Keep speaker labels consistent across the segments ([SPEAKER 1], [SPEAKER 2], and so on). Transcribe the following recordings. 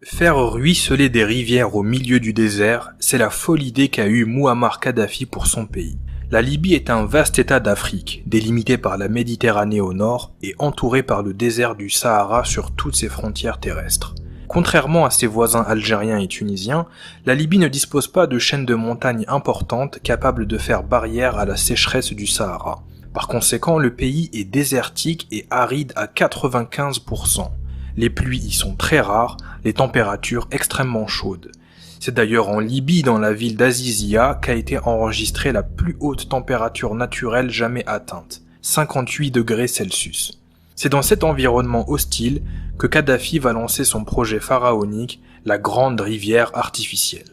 [SPEAKER 1] Faire ruisseler des rivières au milieu du désert, c'est la folle idée qu'a eue Mouammar Kadhafi pour son pays. La Libye est un vaste état d'Afrique, délimité par la Méditerranée au nord et entouré par le désert du Sahara sur toutes ses frontières terrestres. Contrairement à ses voisins algériens et tunisiens, la Libye ne dispose pas de chaînes de montagnes importantes capables de faire barrière à la sécheresse du Sahara. Par conséquent, le pays est désertique et aride à 95%. Les pluies y sont très rares, les températures extrêmement chaudes. C'est d'ailleurs en Libye, dans la ville d'Azizia, qu'a été enregistrée la plus haute température naturelle jamais atteinte, 58 degrés Celsius. C'est dans cet environnement hostile que Kadhafi va lancer son projet pharaonique, la Grande Rivière Artificielle.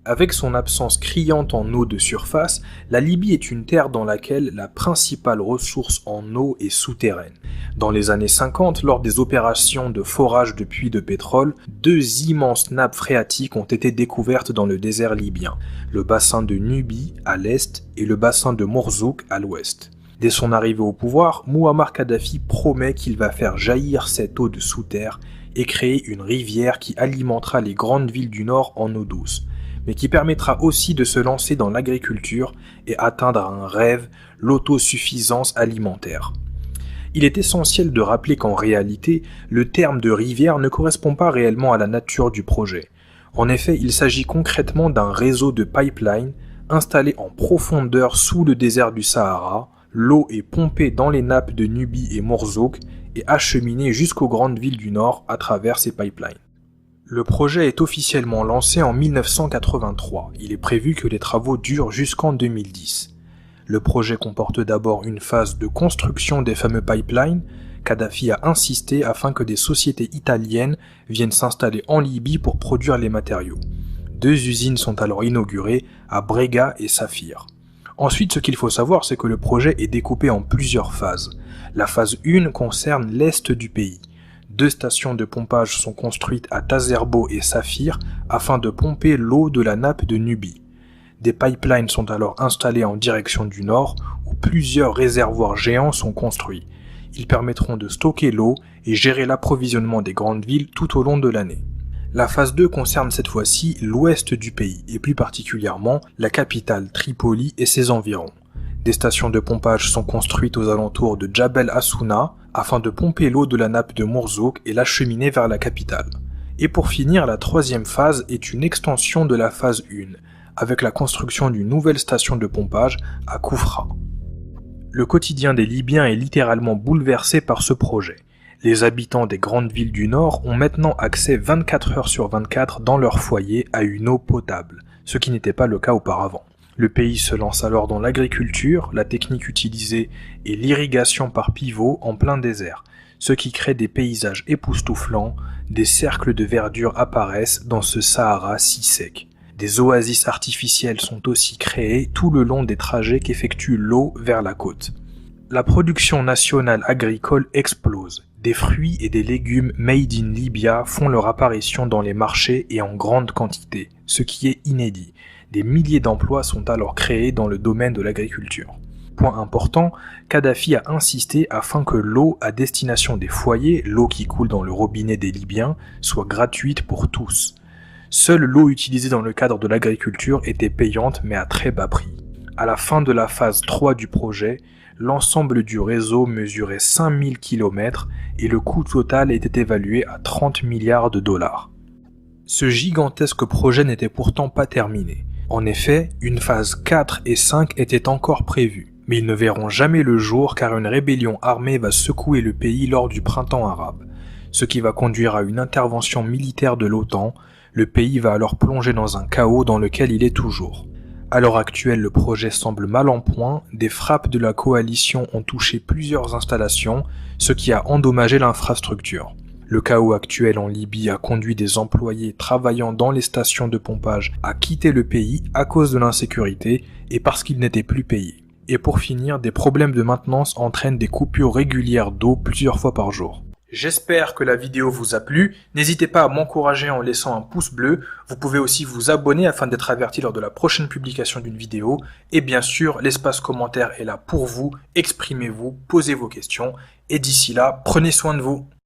[SPEAKER 1] Avec son absence criante en eau de surface, la Libye est une terre dans laquelle la principale ressource en eau est souterraine. Dans les années 50, lors des opérations de forage de puits de pétrole, deux immenses nappes phréatiques ont été découvertes dans le désert libyen, le bassin de Nubie à l'est et le bassin de Mourzouk à l'ouest. Dès son arrivée au pouvoir, Mouammar Kadhafi promet qu'il va faire jaillir cette eau de sous terre et créer une rivière qui alimentera les grandes villes du nord en eau douce, mais qui permettra aussi de se lancer dans l'agriculture et atteindre un rêve, l'autosuffisance alimentaire. Il est essentiel de rappeler qu'en réalité, le terme de rivière ne correspond pas réellement à la nature du projet. En effet, il s'agit concrètement d'un réseau de pipelines installé en profondeur sous le désert du Sahara. L'eau est pompée dans les nappes de Nubie et Mourzouk et acheminée jusqu'aux grandes villes du nord à travers ces pipelines. Le projet est officiellement lancé en 1983. Il est prévu que les travaux durent jusqu'en 2010. Le projet comporte d'abord une phase de construction des fameux pipelines. Kadhafi a insisté afin que des sociétés italiennes viennent s'installer en Libye pour produire les matériaux. Deux usines sont alors inaugurées à Brega et Safir. Ensuite, ce qu'il faut savoir, c'est que le projet est découpé en plusieurs phases. La phase 1 concerne l'est du pays. Deux stations de pompage sont construites à Tazerbo et Safir afin de pomper l'eau de la nappe de Nubie. Des pipelines sont alors installés en direction du nord où plusieurs réservoirs géants sont construits. Ils permettront de stocker l'eau et gérer l'approvisionnement des grandes villes tout au long de l'année. La phase 2 concerne cette fois-ci l'ouest du pays et plus particulièrement la capitale Tripoli et ses environs. Des stations de pompage sont construites aux alentours de Djabel Assouna afin de pomper l'eau de la nappe de Mourzouk et l'acheminer vers la capitale. Et pour finir, la troisième phase est une extension de la phase 1, avec la construction d'une nouvelle station de pompage à Koufra. Le quotidien des Libyens est littéralement bouleversé par ce projet. Les habitants des grandes villes du Nord ont maintenant accès 24 heures sur 24 dans leur foyer à une eau potable, ce qui n'était pas le cas auparavant. Le pays se lance alors dans l'agriculture, la technique utilisée est l'irrigation par pivot en plein désert, ce qui crée des paysages époustouflants, des cercles de verdure apparaissent dans ce Sahara si sec. Des oasis artificielles sont aussi créées tout le long des trajets qu'effectue l'eau vers la côte. La production nationale agricole explose. Des fruits et des légumes made in Libya font leur apparition dans les marchés et en grande quantité, ce qui est inédit. Des milliers d'emplois sont alors créés dans le domaine de l'agriculture. Point important, Kadhafi a insisté afin que l'eau à destination des foyers, l'eau qui coule dans le robinet des Libyens, soit gratuite pour tous. Seule l'eau utilisée dans le cadre de l'agriculture était payante mais à très bas prix. À la fin de la phase 3 du projet, l'ensemble du réseau mesurait 5000 km et le coût total était évalué à 30 milliards de dollars. Ce gigantesque projet n'était pourtant pas terminé. En effet, une phase 4 et 5 étaient encore prévues, mais ils ne verront jamais le jour car une rébellion armée va secouer le pays lors du printemps arabe, ce qui va conduire à une intervention militaire de l'OTAN. Le pays va alors plonger dans un chaos dans lequel il est toujours. À l'heure actuelle, le projet semble mal en point, des frappes de la coalition ont touché plusieurs installations, ce qui a endommagé l'infrastructure. Le chaos actuel en Libye a conduit des employés travaillant dans les stations de pompage à quitter le pays à cause de l'insécurité et parce qu'ils n'étaient plus payés. Et pour finir, des problèmes de maintenance entraînent des coupures régulières d'eau plusieurs fois par jour. J'espère que la vidéo vous a plu. N'hésitez pas à m'encourager en laissant un pouce bleu. Vous pouvez aussi vous abonner afin d'être averti lors de la prochaine publication d'une vidéo. Et bien sûr, l'espace commentaire est là pour vous. Exprimez-vous, posez vos questions. Et d'ici là, prenez soin de vous.